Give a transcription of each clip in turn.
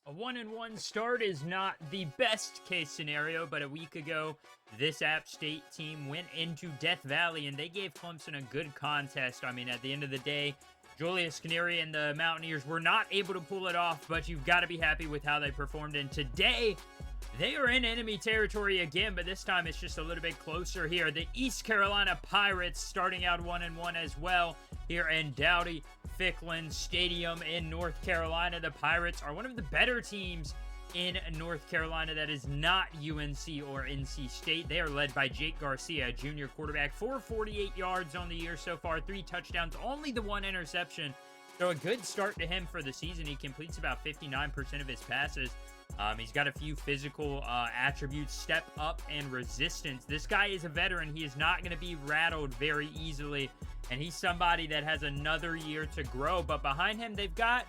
A 1-1 start is not the best case scenario, but a week ago, this App State team went into Death Valley and they gave Clemson a good contest. I mean, at the end of the day, Julius Canary and the Mountaineers were not able to pull it off, but you've got to be happy with how they performed. And today, they are in enemy territory again, but this time it's just a little bit closer here. The East Carolina Pirates starting out 1-1 as well here in Dowdy-Ficklen Stadium in North Carolina. The Pirates are one of the better teams in North Carolina that is not UNC or NC State. They are led by Jake Garcia, a junior quarterback, 448 yards on the year so far, 3 touchdowns, only the 1 interception. So a good start to him for the season. He completes about 59% of his passes. He's got a few physical attributes, step up and resistance. This guy is a veteran. He is not going to be rattled very easily, and he's somebody that has another year to grow. But behind him, they've got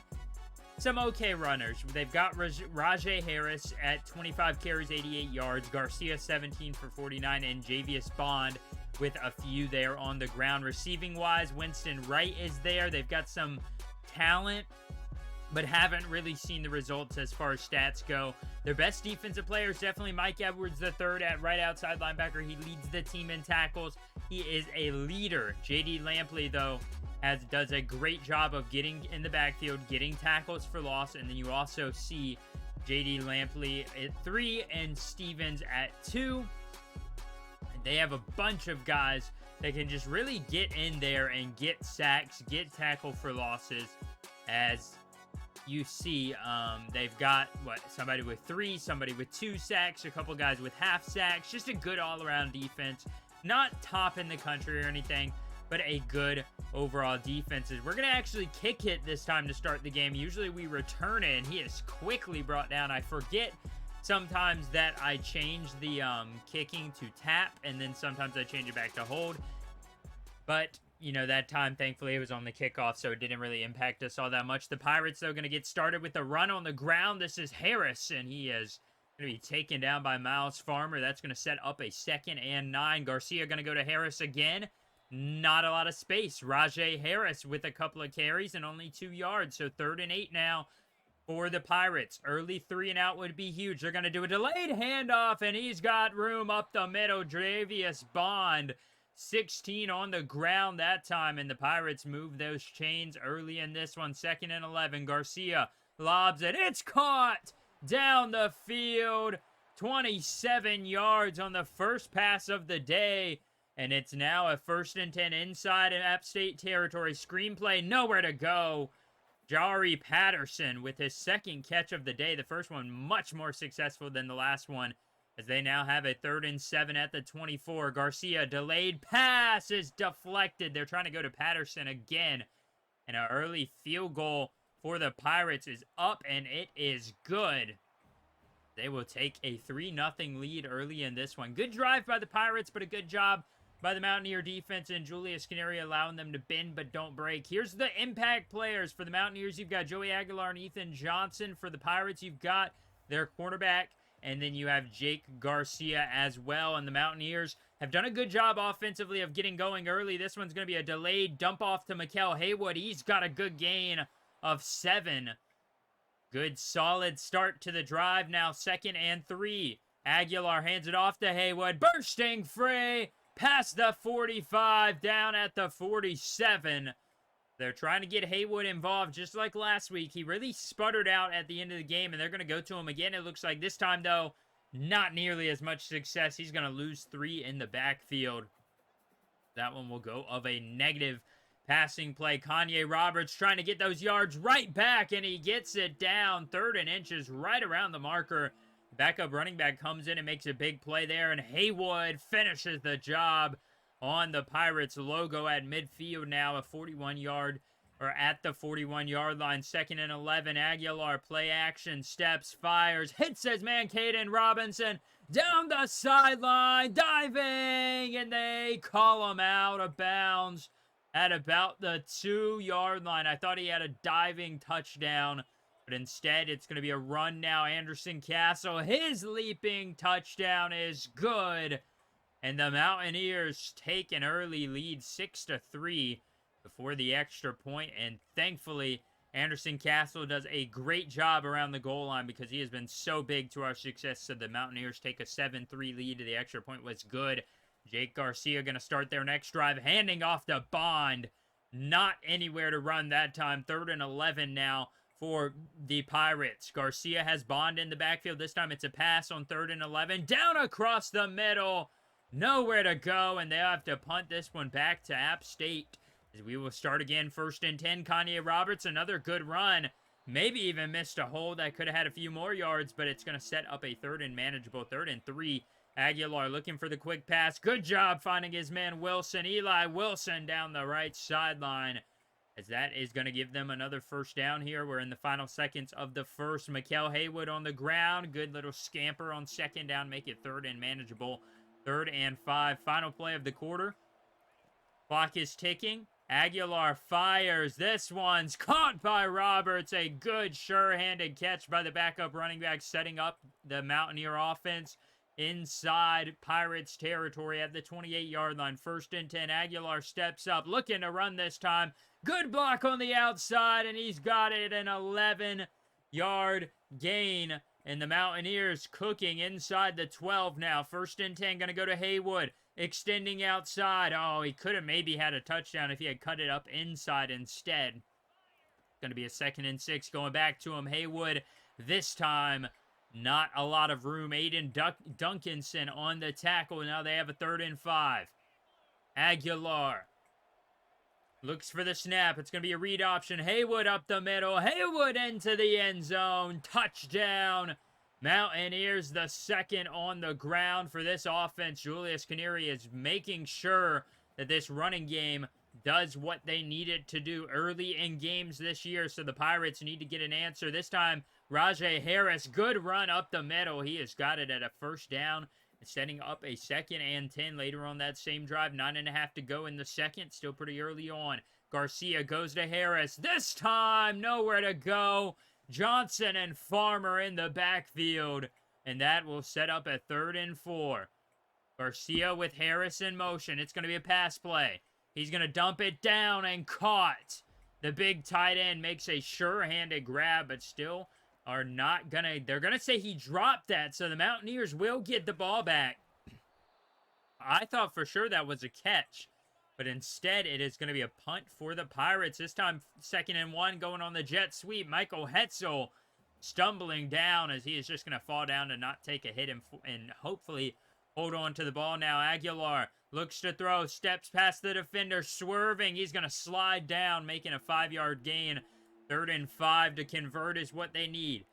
some okay runners. They've got Rajay Harris at 25 carries, 88 yards, Garcia 17 for 49, and Javius Bond with a few there on the ground. Receiving-wise, Winston Wright is there. They've got some talent, but haven't really seen the results as far as stats go. Their best defensive player is definitely Mike Edwards III at right outside linebacker. He leads the team in tackles. He is a leader. J.D. Lampley, though, does a great job of getting in the backfield, getting tackles for loss, and then you also see J.D. Lampley at 3 and Stevens at 2. They have a bunch of guys that can just really get in there and get sacks, get tackle for losses. As you see, they've got, somebody with 3, somebody with 2 sacks, a couple guys with half sacks. Just a good all-around defense. Not top in the country or anything, but a good overall defense. We're going to actually kick it this time to start the game. Usually we return it, and he is quickly brought down. I forget sometimes that I change the kicking to tap, and then sometimes I change it back to hold. But, you know, that time, thankfully, it was on the kickoff, so it didn't really impact us all that much. The Pirates, though, going to get started with a run on the ground. This is Harris, and he is going to be taken down by Miles Farmer. That's going to set up a 2nd and 9. Garcia going to go to Harris again. Not a lot of space. Rajay Harris with a couple of carries and only 2 yards, so 3rd and 8 now for the Pirates. Early 3 and out would be huge. They're going to do a delayed handoff, and he's got room up the middle. Javius Bond, 16 on the ground that time, and the Pirates move those chains early in this one. 2nd and 11. Garcia lobs it. It's caught down the field. 27 yards on the first pass of the day, and it's now a 1st and 10 inside App State territory. Screenplay, nowhere to go. Jari Patterson with his 2nd catch of the day. The first one much more successful than the last one, as they now have a 3rd and 7 at the 24. Garcia, delayed pass is deflected. They're trying to go to Patterson again. And an early field goal for the Pirates is up, and it is good. They will take a 3-0 lead early in this one. Good drive by the Pirates, but a good job by the Mountaineer defense and Julius Canary allowing them to bend but don't break. Here's the impact players. For the Mountaineers, you've got Joey Aguilar and Ethan Johnson. For the Pirates, you've got their cornerback, and then you have Jake Garcia as well. And the Mountaineers have done a good job offensively of getting going early. This one's going to be a delayed dump off to Mikael Haywood. He's got a good gain of 7. Good solid start to the drive now. 2nd and 3. Aguilar hands it off to Haywood. Bursting free past the 45, down at the 47. They're trying to get Haywood involved just like last week. He really sputtered out at the end of the game, and they're going to go to him again, it looks like. This time, though, not nearly as much success. He's going to lose 3 in the backfield. That one will go of a negative passing play. Kanye Roberts trying to get those yards right back, and he gets it down. 3rd and inches right around the marker. Backup running back comes in and makes a big play there, and Haywood finishes the job on the Pirates logo at midfield now. A 41-yard, or at the 41-yard line. 2nd and 11. Aguilar, play action, steps, fires, hits his man, Caden Robinson, down the sideline, diving, and they call him out of bounds at about the 2-yard line. I thought he had a diving touchdown, but instead it's going to be a run now. Anderson Castle, his leaping touchdown is good. And the Mountaineers take an early lead, 6-3, before the extra point. And thankfully, Anderson Castle does a great job around the goal line because he has been so big to our success. So the Mountaineers take a 7-3 lead. The extra point was good. Jake Garcia going to start their next drive, handing off to Bond. Not anywhere to run that time. 3rd and 11 now for the Pirates. Garcia has Bond in the backfield. This time it's a pass on 3rd and 11. Down across the middle. Nowhere to go, and they'll have to punt this one back to App State. As we will start again, 1st and 10. Kanye Roberts, another good run. Maybe even missed a hole that could have had a few more yards, but it's going to set up a 3rd and manageable 3rd and 3. Aguilar looking for the quick pass. Good job finding his man Wilson. Eli Wilson down the right sideline. As that is going to give them another 1st down here. We're in the final seconds of the 1st. Mikael Haywood on the ground. Good little scamper on 2nd down. Make it 3rd and manageable. 3rd and 5. Final play of the quarter. Clock is ticking. Aguilar fires. This one's caught by Roberts. A good, sure-handed catch by the backup running back, setting up the Mountaineer offense inside Pirates territory at the 28-yard line. 1st and 10. Aguilar steps up, looking to run this time. Good block on the outside, and he's got it, an 11-yard gain. And the Mountaineers cooking inside the 12 now. 1st and 10, going to go to Haywood. Extending outside. Oh, he could have maybe had a touchdown if he had cut it up inside instead. Going to be a 2nd and 6 going back to him. Haywood this time. Not a lot of room. Aiden Duncanson on the tackle. Now they have a 3rd and 5. Aguilar looks for the snap. It's going to be a read option. Haywood up the middle. Haywood into the end zone. Touchdown. Mountaineers the 2nd on the ground for this offense. Julius Canary is making sure that this running game does what they need it to do early in games this year. So the Pirates need to get an answer. This time, Rajay Harris, good run up the middle. He has got it at a 1st down, setting up a 2nd and 10 later on that same drive. 9.5 to go in the 2nd. Still pretty early on. Garcia goes to Harris. This time, nowhere to go. Johnson and Farmer in the backfield. And that will set up a 3rd and 4. Garcia with Harris in motion. It's going to be a pass play. He's going to dump it down and caught. The big tight end makes a sure-handed grab, but still are not going to... They're going to say he dropped that, so the Mountaineers will get the ball back. I thought for sure that was a catch. But instead, it is going to be a punt for the Pirates. This time, 2nd and 1 going on the jet sweep. Michael Hetzel stumbling down as he is just going to fall down to not take a hit and hopefully hold on to the ball now. Aguilar looks to throw, steps past the defender, swerving. He's going to slide down, making a 5-yard gain. 3rd and 5 to convert is what they need.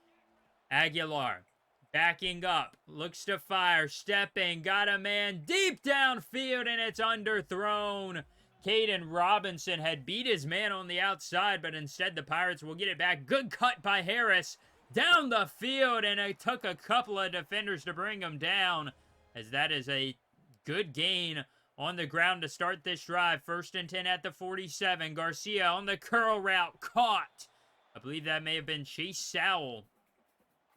Aguilar backing up, looks to fire, stepping, got a man deep downfield, and it's underthrown. Caden Robinson had beat his man on the outside, but instead the Pirates will get it back. Good cut by Harris down the field, and it took a couple of defenders to bring him down, as that is a good gain on the ground to start this drive. 1st and 10 at the 47. Garcia on the curl route, caught. I believe that may have been Chase Sowell,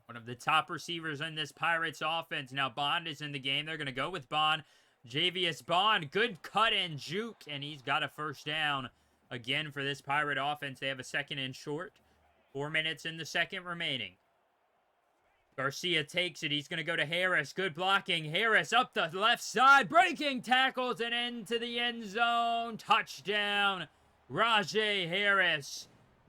one of the top receivers in this Pirates offense. Now Bond is in the game. They're going to go with Bond. Javius Bond, good cut and juke, and he's got a 1st down again for this Pirate offense. They have a 2nd and short. 4 minutes in the 2nd remaining. Garcia takes it. He's going to go to Harris. Good blocking. Harris up the left side, breaking tackles and into the end zone. Touchdown. Rajay Harris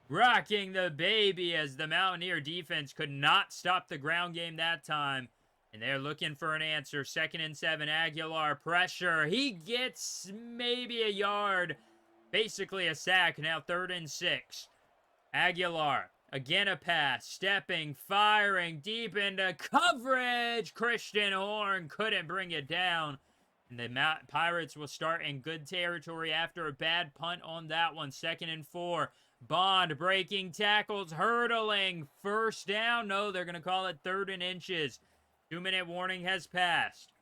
rocking the baby as the Mountaineer defense could not stop the ground game that time. And they're looking for an answer. 2nd and 7. Aguilar pressure. He gets maybe a yard. Basically a sack. Now 3rd and 6. Aguilar. Again a pass. Stepping. Firing. Deep into coverage. Christian Horn couldn't bring it down. And the Pirates will start in good territory after a bad punt on that one. 2nd and 4. Bond breaking tackles. Hurdling. 1st down. No, they're going to call it 3rd and inches. 2-minute warning has passed.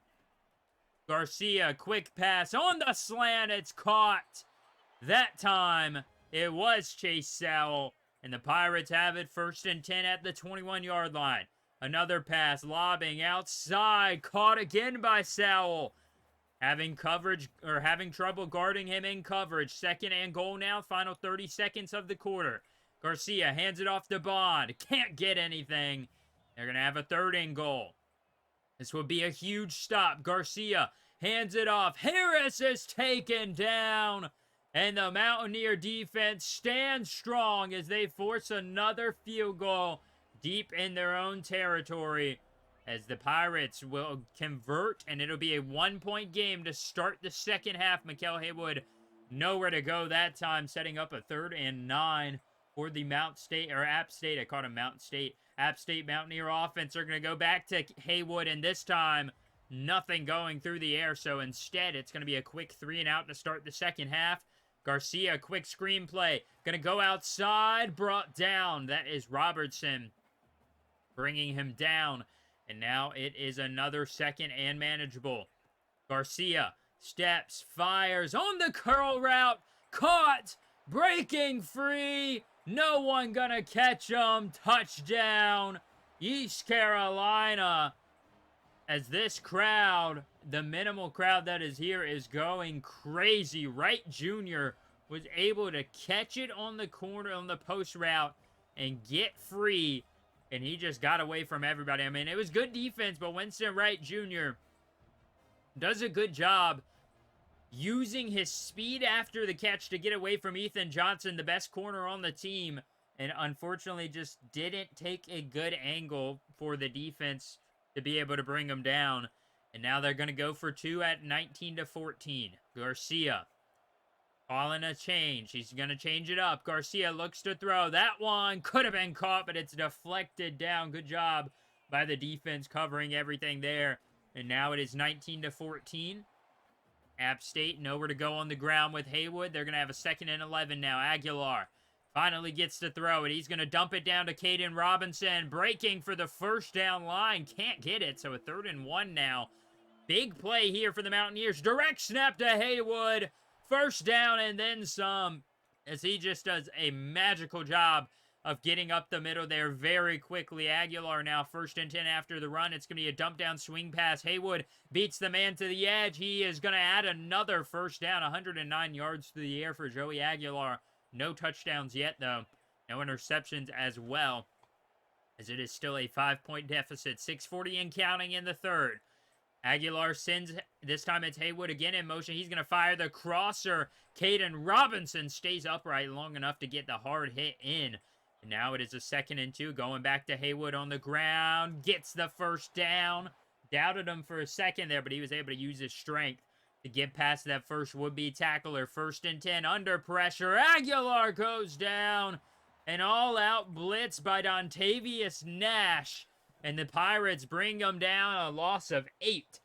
Garcia, quick pass on the slant. It's caught. That time, it was Chase Sowell. And the Pirates have it 1st and 10 at the 21-yard line. Another pass, lobbing outside. Caught again by Sowell. Having trouble guarding him in coverage. 2nd and goal now. Final 30 seconds of the quarter. Garcia hands it off to Bond. Can't get anything. They're going to have a 3rd and goal. This will be a huge stop. Garcia hands it off. Harris is taken down. And the Mountaineer defense stands strong as they force another field goal deep in their own territory. As the Pirates will convert, and it'll be a 1-point game to start the second half. Mikael Haywood nowhere to go that time, setting up a 3rd and 9 for the App State. I called him Mountain State. App State Mountaineer offense are going to go back to Haywood, and this time, nothing going through the air. So instead, it's going to be a quick 3 and out to start the second half. Garcia, quick screenplay. Going to go outside, brought down. That is Robertson bringing him down. And now it is another 2nd and manageable. Garcia steps, fires on the curl route. Caught, breaking free. No one gonna catch him. Touchdown, East Carolina. As this crowd, the minimal crowd that is here, is going crazy. Wright Jr. was able to catch it on the corner, on the post route, and get free. And he just got away from everybody. I mean, it was good defense, but Winston Wright Jr. does a good job using his speed after the catch to get away from Ethan Johnson, the best corner on the team. And unfortunately just didn't take a good angle for the defense to be able to bring him down. And now they're going to go for 2 at 19-14. Garcia calling a change. He's going to change it up. Garcia looks to throw. That one could have been caught, but it's deflected down. Good job by the defense covering everything there. And now it is 19-14. App State nowhere to go on the ground with Haywood. They're going to have a 2nd and 11 now. Aguilar finally gets to throw it. He's going to dump it down to Caden Robinson. Breaking for the first down line. Can't get it, so a 3rd and 1 now. Big play here for the Mountaineers. Direct snap to Haywood. First down and then some, as he just does a magical job of getting up the middle there very quickly. Aguilar now 1st and 10 after the run. It's going to be a dump down swing pass. Haywood beats the man to the edge. He is going to add another first down. 109 yards through the air for Joey Aguilar. No touchdowns yet, though. No interceptions as well, as it is still a 5-point deficit. 6:40 and counting in the 3rd. Aguilar sends, this time it's Haywood again in motion. He's going to fire the crosser. Caden Robinson stays upright long enough to get the hard hit in. And now it is a 2nd and 2. Going back to Haywood on the ground. Gets the first down. Doubted him for a second there, but he was able to use his strength to get past that first would-be tackler. 1st and 10 under pressure. Aguilar goes down. An all-out blitz by Dontavius Nash. And the Pirates bring them down, a loss of 8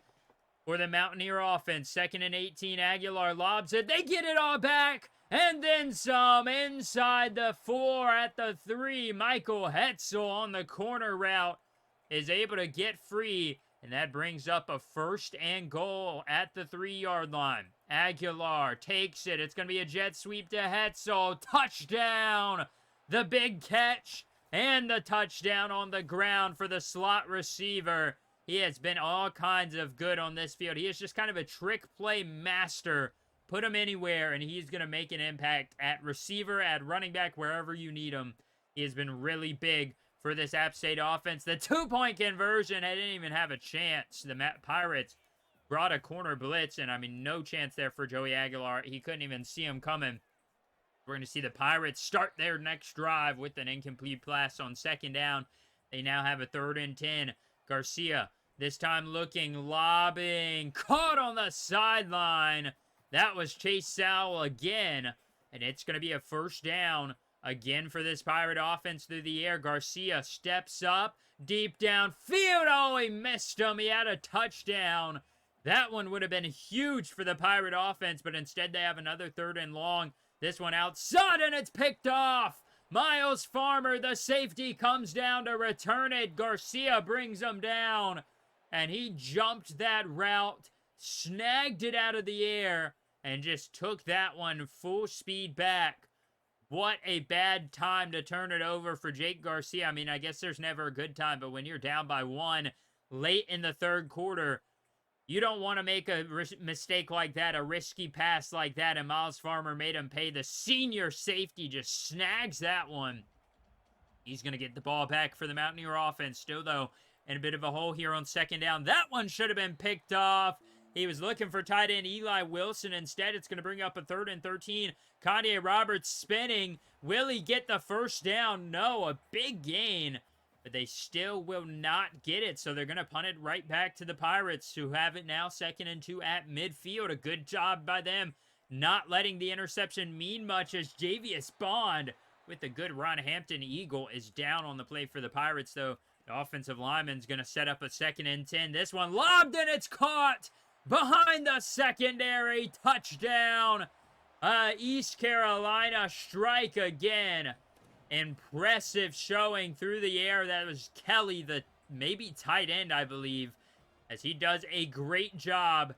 for the Mountaineer offense. 2nd and 18, Aguilar lobs it. They get it all back, and then some inside the 4 at the 3. Michael Hetzel on the corner route is able to get free, and that brings up a 1st and goal at the 3-yard line. Aguilar takes it. It's going to be a jet sweep to Hetzel. Touchdown! The big catch. And the touchdown on the ground for the slot receiver. He has been all kinds of good on this field. He is just kind of a trick play master. Put him anywhere, and he's going to make an impact at receiver, at running back, wherever you need him. He has been really big for this App State offense. The 2-point conversion, I didn't even have a chance. The Pirates brought a corner blitz, and I mean, no chance there for Joey Aguilar. He couldn't even see him coming. We're going to see the Pirates start their next drive with an incomplete pass on 2nd down. They now have a 3rd and 10. Garcia, this time looking, lobbing, caught on the sideline. That was Chase Sowell again, and it's going to be a 1st down again for this Pirate offense through the air. Garcia steps up, deep downfield. Oh, he missed him. He had a touchdown. That one would have been huge for the Pirate offense, but instead they have another 3rd and long. This one outside, and it's picked off. Miles Farmer, the safety, comes down to return it. Garcia brings him down, and he jumped that route, snagged it out of the air, and just took that one full speed back. What a bad time to turn it over for Jake Garcia. I mean, I guess there's never a good time, but when you're down by 1 late in the 3rd quarter, You don't want to make a mistake like that, a risky pass like that, and Miles Farmer made him pay. The senior safety just snags that one. He's going to get the ball back for the Mountaineer offense. Still, though, in a bit of a hole here on second down. That one should have been picked off. He was looking for tight end Eli Wilson. Instead, it's going to bring up a 3rd and 13. Kanye Roberts spinning. Will he get the first down? No, a big gain. But they still will not get it. So they're going to punt it right back to the Pirates, who have it now 2nd and 2 at midfield. A good job by them not letting the interception mean much, as Javius Bond with a good run. Hampton Eagle is down on the play for the Pirates, though. The offensive lineman's going to set up a 2nd and 10. This one lobbed, and it's caught behind the secondary. Touchdown. East Carolina strike again. Impressive showing through the air. That was Kelly, the maybe tight end, I believe, as he does a great job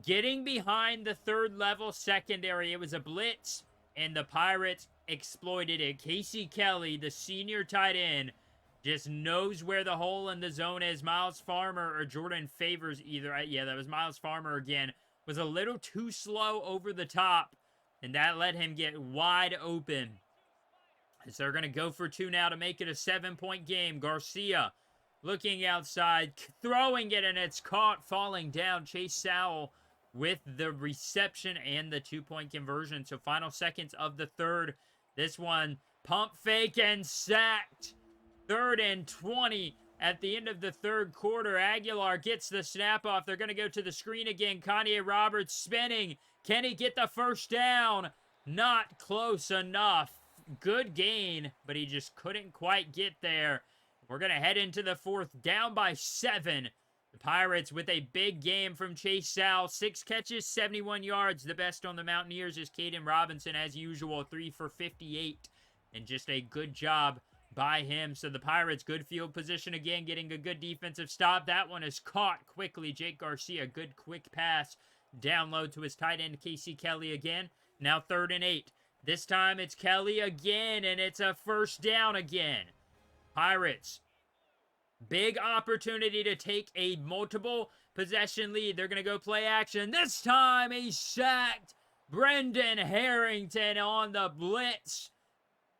getting behind the 3rd level secondary. It was a blitz, and the Pirates exploited it. Casey Kelly, the senior tight end, just knows where the hole in the zone is. Miles Farmer or Jordan Favors, either. Yeah, that was Miles Farmer again. Was a little too slow over the top, and that let him get wide open. So they're going to go for 2 now to make it a 7-point game. Garcia looking outside, throwing it, and it's caught, falling down. Chase Sowell with the reception and the 2-point conversion. So final seconds of the 3rd. This one, pump fake and sacked. 3rd and 20 at the end of the 3rd quarter. Aguilar gets the snap off. They're going to go to the screen again. Kanye Roberts spinning. Can he get the first down? Not close enough. Good gain, but he just couldn't quite get there. We're going to head into the 4th, down by 7. The Pirates with a big game from Chase Sowell. 6 catches, 71 yards. The best on the Mountaineers is Caden Robinson, as usual, 3 for 58. And just a good job by him. So the Pirates, good field position again, getting a good defensive stop. That one is caught quickly. Jake Garcia, good quick pass. Down low to his tight end, Casey Kelly again. Now 3rd and 8. This time it's Kelly again, and it's a first down again. Pirates, big opportunity to take a multiple possession lead. They're going to go play action. This time he's sacked. Brendan Harrington on the blitz.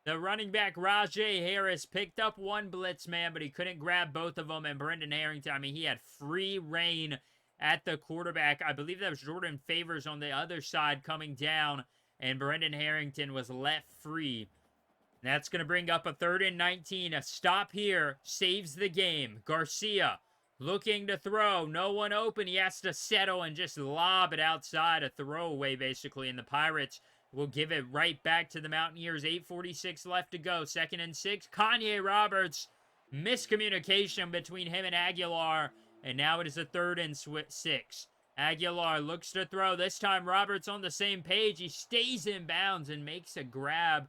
The running back, Rajay Harris, picked up 1 blitz man, but he couldn't grab both of them. And Brendan Harrington, I mean, he had free reign at the quarterback. I believe that was Jordan Favors on the other side coming down, and Brendan Harrington was left free. That's going to bring up a 3rd and 19. A stop here saves the game. Garcia looking to throw. No one open. He has to settle and just lob it outside. A throwaway, basically. And the Pirates will give it right back to the Mountaineers. 8:46 left to go. 2nd and 6. Kanye Roberts. Miscommunication between him and Aguilar. And now it is a 3rd and 6. Aguilar looks to throw. This time Roberts on the same page. He stays in bounds and makes a grab,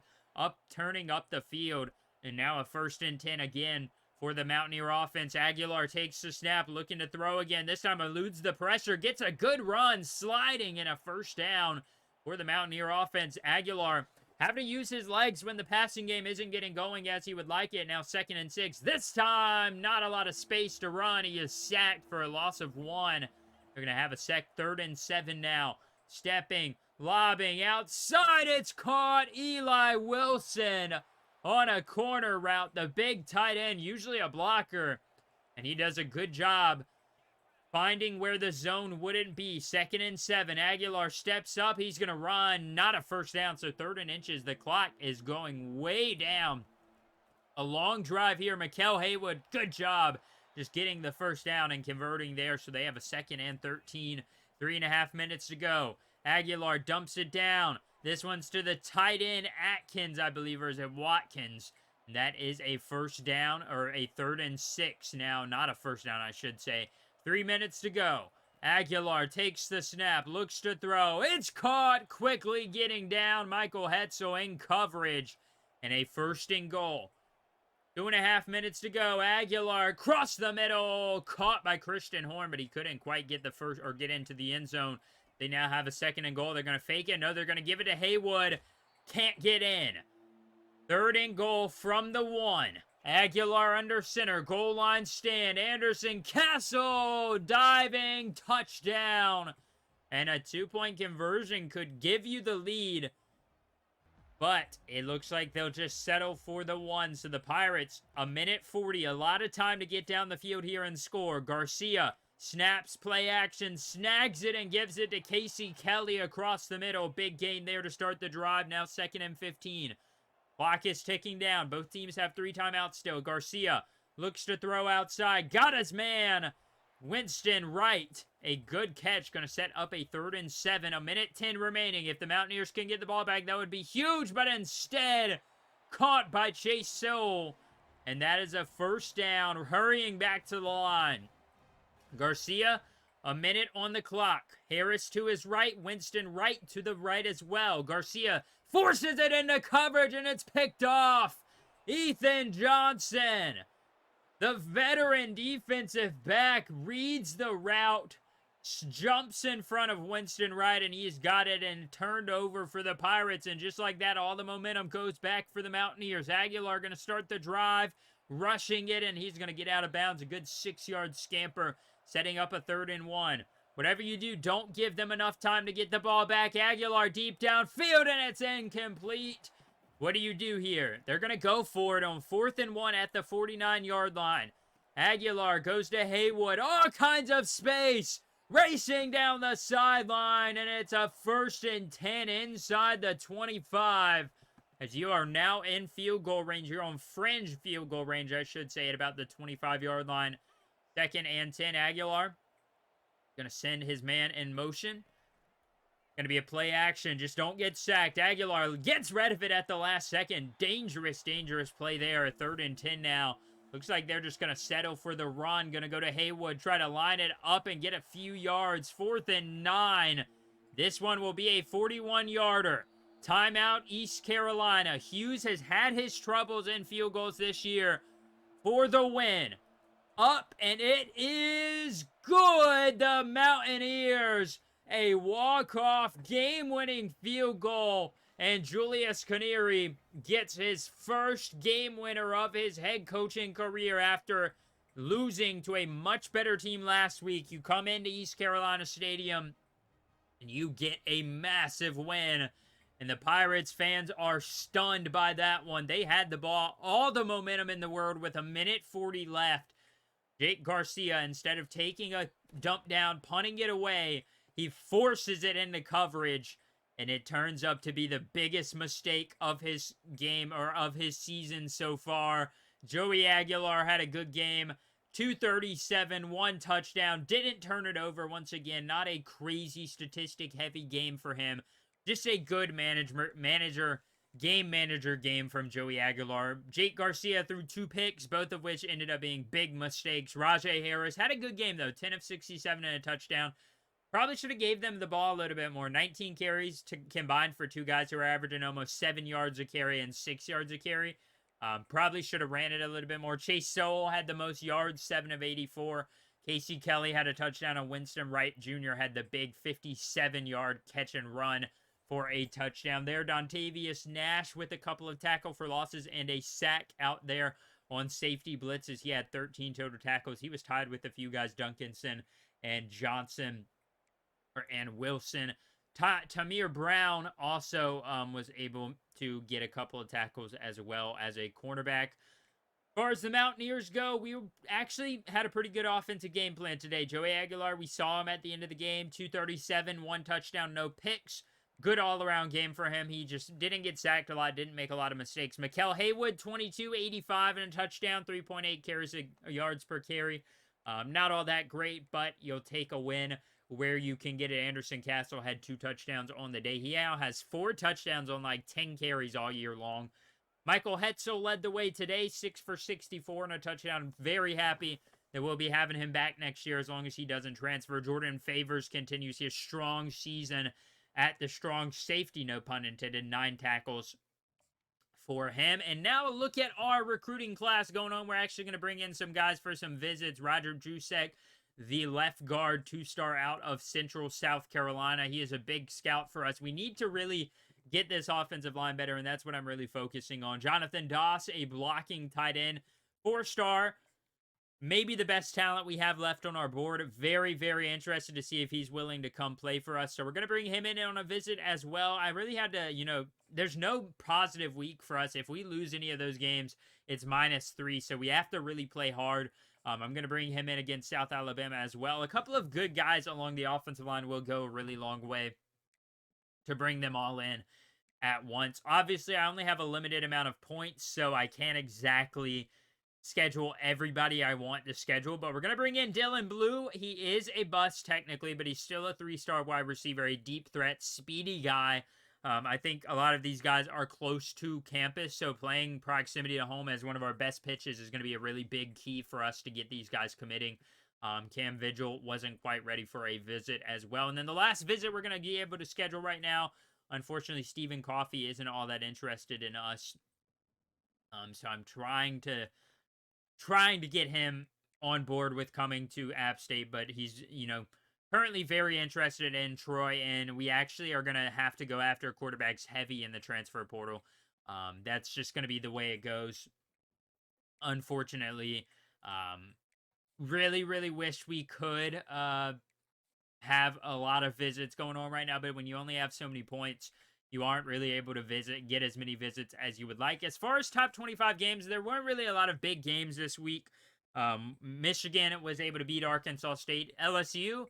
turning up the field. And now a 1st and 10 again for the Mountaineer offense. Aguilar takes the snap, looking to throw again. This time eludes the pressure, gets a good run, sliding, in a first down for the Mountaineer offense. Aguilar having to use his legs when the passing game isn't getting going as he would like it. Now 2nd and 6. This time, not a lot of space to run. He is sacked for a loss of 1. They're going to have a sack. 3rd and 7 now. Stepping, lobbing outside. It's caught. Eli Wilson on a corner route. The big tight end, usually a blocker. And he does a good job finding where the zone wouldn't be. 2nd and 7. Aguilar steps up. He's going to run. Not a first down, so 3rd and inches. The clock is going way down. A long drive here. Mikael Haywood, good job just getting the first down and converting there. So they have a 2nd and 13. 3.5 minutes to go. Aguilar dumps it down. This one's to the tight end, Atkins, I believe, or is it Watkins? That is a first down, or a 3rd and 6 now. Not a first down, I should say. 3 minutes to go. Aguilar takes the snap, looks to throw. It's caught, quickly getting down. Michael Hetzel in coverage. And a 1st and goal. 2.5 minutes to go. Aguilar across the middle. Caught by Christian Horn, but he couldn't quite get the first, or get into the end zone. They now have a 2nd and goal. They're going to fake it. No, they're going to give it to Haywood. Can't get in. 3rd and goal from the 1 Aguilar under center, goal line stand. Anderson Castle diving touchdown. And a 2-point conversion could give you the lead. But it looks like they'll just settle for the one. So the Pirates, 1:40, a lot of time to get down the field here and score. Garcia snaps, play action, snags it and gives it to Casey Kelly across the middle. Big gain there to start the drive. Now 2nd and 15. Clock is ticking down. Both teams have 3 timeouts still. Garcia looks to throw outside. Got his man. Winston Wright. A good catch. Going to set up a 3rd and 7. 1:10 remaining. If the Mountaineers can get the ball back, that would be huge. But instead, caught by Chase Sowell. And that is a 1st down. Hurrying back to the line. Garcia, a minute on the clock. Harris to his right. Winston Wright to the right as well. Garcia forces it into coverage, and it's picked off. Ethan Johnson, the veteran defensive back, reads the route, jumps in front of Winston Wright, and he's got it and turned over for the Pirates. And just like that, all the momentum goes back for the Mountaineers. Aguilar going to start the drive, rushing it, and he's going to get out of bounds. A good 6-yard scamper, setting up a 3rd and 1. Whatever you do, don't give them enough time to get the ball back. Aguilar deep downfield, and it's incomplete. What do you do here? They're going to go for it on 4th and 1 at the 49-yard line. Aguilar goes to Haywood. All kinds of space. Racing down the sideline, and it's a 1st and 10 inside the 25. As you are now in field goal range. You're on fringe field goal range, I should say, at about the 25-yard line. 2nd and 10, Aguilar. Going to send his man in motion. Going to be a play action. Just don't get sacked. Aguilar gets rid of it at the last second. Dangerous, dangerous play there. A 3rd and 10 now. Looks like they're just going to settle for the run. Going to go to Haywood. Try to line it up and get a few yards. 4th and 9. This one will be a 41-yarder. Timeout, East Carolina. Hughes has had his troubles in field goals this year for the win. Up, and it is good. The Mountaineers, a walk-off game-winning field goal, and Julius Canary gets his first game winner of his head coaching career after losing to a much better team last week. You come into East Carolina Stadium, and you get a massive win, and the Pirates fans are stunned by that one. They had the ball, all the momentum in the world with 1:40 left. Jake Garcia, instead of taking a dump down, punting it away, he forces it into coverage, and it turns up to be the biggest mistake of his game, or of his season so far. Joey Aguilar had a good game. 237, 1 touchdown. Didn't turn it over once again. Not a crazy statistic-heavy game for him. Just a good game manager game from Joey Aguilar. Jake Garcia threw 2 picks, both of which ended up being big mistakes. Rajay Harris had a good game, though. 10 of 67 and a touchdown. Probably should have gave them the ball a little bit more. 19 carries combined for 2 guys who are averaging almost 7 yards a carry and 6 yards a carry. Probably should have ran it a little bit more. Chase Sowell had the most yards, 7 of 84. Casey Kelly had a touchdown, and Winston Wright Jr. had the big 57-yard catch and run for a touchdown there. Dontavius Nash with a couple of tackle for losses and a sack out there on safety blitzes. He had 13 total tackles. He was tied with a few guys, Duncanson and Johnson and Wilson. Tamir Brown also was able to get a couple of tackles as well as a cornerback. As far as the Mountaineers go, we actually had a pretty good offensive game plan today. Joey Aguilar, we saw him at the end of the game. 237, 1 touchdown, no picks. Good all-around game for him. He just didn't get sacked a lot, didn't make a lot of mistakes. Mikael Haywood, 22, 85, and a touchdown, 3.8 carries yards per carry. Not all that great, but you'll take a win where you can get it. Anderson Castle had 2 touchdowns on the day. He now has 4 touchdowns on like 10 carries all year long. Michael Hetzel led the way today, 6 for 64 and a touchdown. Very happy that we'll be having him back next year as long as he doesn't transfer. Jordan Favors continues his strong season at the strong safety, no pun intended, 9 tackles for him. And now a look at our recruiting class going on. We're actually going to bring in some guys for some visits. Roger Jusek, the left guard, 2-star out of Central South Carolina. He is a big scout for us. We need to really get this offensive line better, and that's what I'm really focusing on. Jonathan Doss, a blocking tight end 4-star, maybe the best talent we have left on our board. Very, very interested to see if he's willing to come play for us. So we're going to bring him in on a visit as well. I really had to, there's no positive week for us. If we lose any of those games, it's -3. So we have to really play hard. I'm going to bring him in against South Alabama as well. A couple of good guys along the offensive line will go a really long way to bring them all in at once. Obviously, I only have a limited amount of points, so I can't exactly schedule everybody I want to schedule, but we're going to bring in Dylan Blue. He is a bust technically, but he's still a 3-star wide receiver, a deep threat, speedy guy. I think a lot of these guys are close to campus, so playing proximity to home as one of our best pitches is going to be a really big key for us to get these guys committing. Cam Vigil wasn't quite ready for a visit as well. And then the last visit we're going to be able to schedule right now, unfortunately, Stephen Coffey isn't all that interested in us. So I'm trying to get him on board with coming to App State, but he's, currently very interested in Troy, and we actually are going to have to go after quarterbacks heavy in the transfer portal. That's just going to be the way it goes, unfortunately. Really, really wish we could have a lot of visits going on right now, but when you only have so many points, you aren't really able to get as many visits as you would like. As far as top 25 games, there weren't really a lot of big games this week. Michigan was able to beat Arkansas State. LSU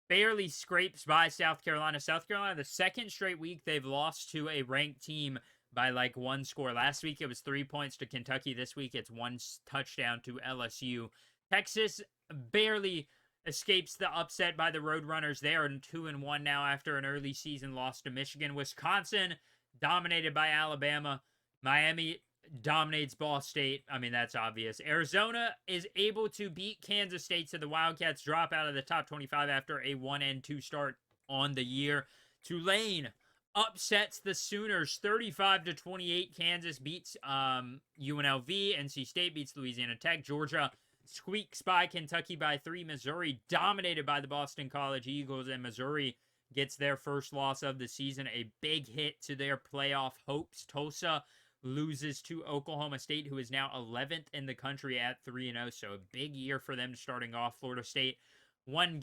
barely scrapes by South Carolina. South Carolina, the second straight week they've lost to a ranked team by like 1 score. Last week it was 3 points to Kentucky. This week it's 1 touchdown to LSU. Texas barely escapes the upset by the Roadrunners. They are 2-1 now after an early season loss to Michigan. Wisconsin dominated by Alabama. Miami dominates Ball State. I mean, that's obvious. Arizona is able to beat Kansas State, so the Wildcats drop out of the top 25 after a 1-2 start on the year. Tulane upsets the Sooners 35-28. Kansas beats UNLV. NC State beats Louisiana Tech. Georgia squeaks by Kentucky by 3. Missouri dominated by the Boston College Eagles, and Missouri gets their first loss of the season, a big hit to their playoff hopes. Tulsa loses to Oklahoma State, who is now 11th in the country at 3-0, so a big year for them starting off. Florida State, 1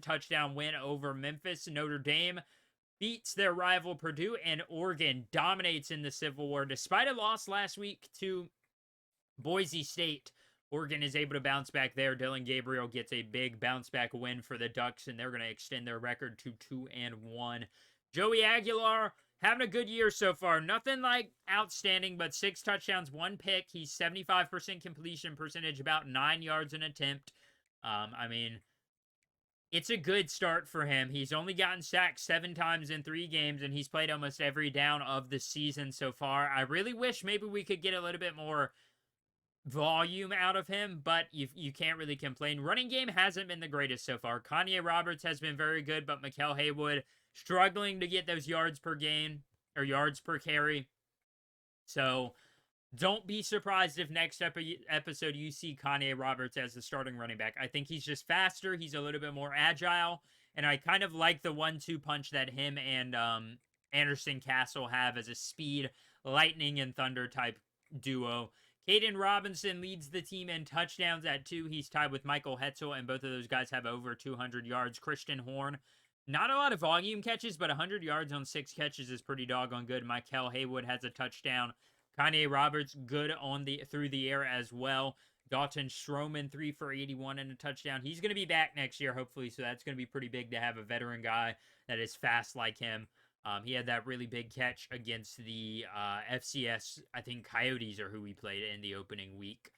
touchdown win over Memphis. Notre Dame beats their rival Purdue, and Oregon dominates in the Civil War. Despite a loss last week to Boise State, Oregon is able to bounce back there. Dylan Gabriel gets a big bounce back win for the Ducks, and they're going to extend their record to 2-1. Joey Aguilar having a good year so far. Nothing like outstanding, but 6 touchdowns, 1 pick. He's 75% completion percentage, about 9 yards an attempt. I mean, it's a good start for him. He's only gotten sacked 7 times in 3 games, and he's played almost every down of the season so far. I really wish maybe we could get a little bit more volume out of him, but you can't really complain. Running game hasn't been the greatest so far. Kanye Roberts has been very good, but Mikael Haywood struggling to get those yards per game or yards per carry. So don't be surprised if next episode you see Kanye Roberts as the starting running back. I think he's just faster. He's a little bit more agile, and I kind of like the 1-2 punch that him and Anderson Castle have as a speed, lightning, and thunder type duo. Caden Robinson leads the team in touchdowns at 2. He's tied with Michael Hetzel, and both of those guys have over 200 yards. Christian Horn, not a lot of volume catches, but 100 yards on 6 catches is pretty doggone good. Mikael Haywood has a touchdown. Kanye Roberts, good on through the air as well. Dalton Stroman, 3 for 81 and a touchdown. He's going to be back next year, hopefully, so that's going to be pretty big to have a veteran guy that is fast like him. He had that really big catch against the FCS, I think Coyotes are who we played in the opening week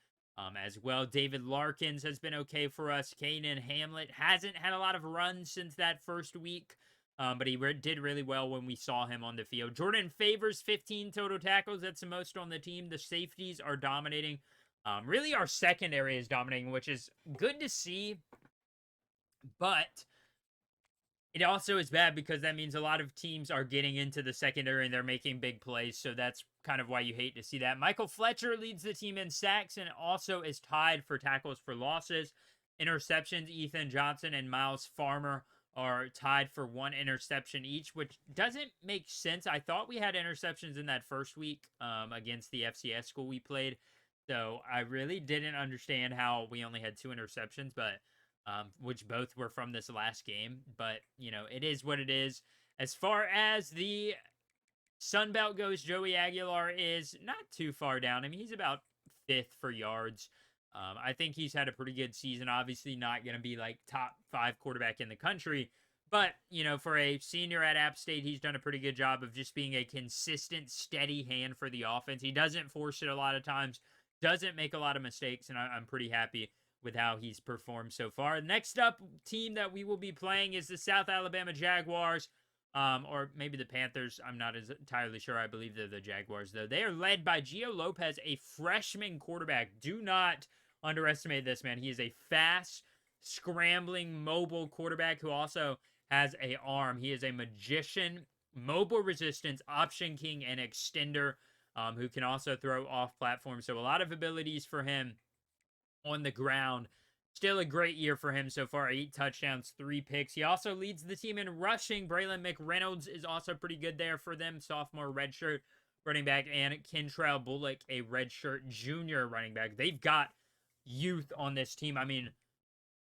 as well. David Larkins has been okay for us. Kanan Hamlet hasn't had a lot of runs since that first week, but he did really well when we saw him on the field. Jordan Favors, 15 total tackles. That's the most on the team. The safeties are dominating. Really, our secondary is dominating, which is good to see, but it also is bad because that means a lot of teams are getting into the secondary and they're making big plays, so that's kind of why you hate to see that. Michael Fletcher leads the team in sacks and also is tied for tackles for losses. Interceptions, Ethan Johnson and Miles Farmer are tied for 1 interception each, which doesn't make sense. I thought we had interceptions in that first week against the FCS school we played. So I really didn't understand how we only had 2 interceptions, but which both were from this last game. But you know, it is what it is. As far as the Sun Belt goes, Joey Aguilar is not too far down. I mean, he's about fifth for yards. I think he's had a pretty good season. Obviously, not going to be like top 5 quarterback in the country, but you know, for a senior at App State, he's done a pretty good job of just being a consistent, steady hand for the offense. He doesn't force it a lot of times, doesn't make a lot of mistakes, and I'm pretty happy with how he's performed so far. Next up, team that we will be playing is the South Alabama Jaguars. Or maybe the Panthers. I'm not as entirely sure. I believe they're the Jaguars, though. They are led by Gio Lopez, a freshman quarterback. Do not underestimate this man. He is a fast, scrambling, mobile quarterback who also has a arm. He is a magician, mobile resistance, option king, and extender, who can also throw off platform. So a lot of abilities for him on the ground. Still a great year for him so far. 8 touchdowns, 3 picks. He also leads the team in rushing. Braylon McReynolds is also pretty good there for them. Sophomore redshirt running back. And Kentrell Bullock, a redshirt junior running back. They've got youth on this team. I mean,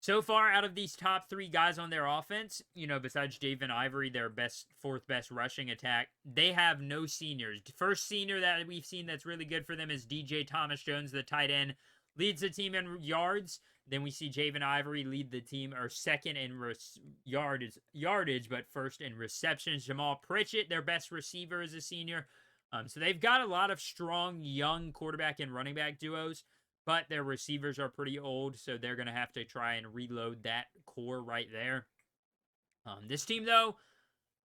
so far out of these top 3 guys on their offense, you know, besides Javen Ivory, their fourth best rushing attack, they have no seniors. First senior that we've seen that's really good for them is DJ Thomas Jones, the tight end. Leads the team in yards. Then we see Javen Ivory lead the team, or second in yardage, but first in receptions. Jamal Pritchett, their best receiver, is a senior. So they've got a lot of strong young quarterback and running back duos, but their receivers are pretty old, so they're going to have to try and reload that core right there. This team, though,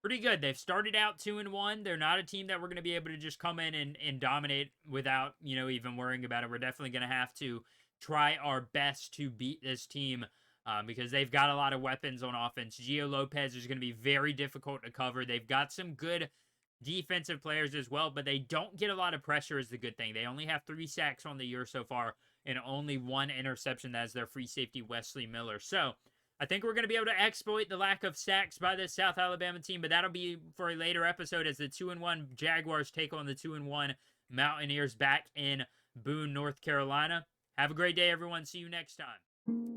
pretty good. They've started out 2-1. They're not a team that we're going to be able to just come in and dominate without, you know, even worrying about it. We're definitely going to have to try our best to beat this team because they've got a lot of weapons on offense. Gio Lopez is going to be very difficult to cover. They've got some good defensive players as well, but they don't get a lot of pressure is the good thing. They only have 3 sacks on the year so far and only 1 interception. That is their free safety, Wesley Miller. So I think we're going to be able to exploit the lack of sacks by this South Alabama team, but that'll be for a later episode as the 2-1 Jaguars take on the 2-1 Mountaineers back in Boone, North Carolina. Have a great day, everyone. See you next time.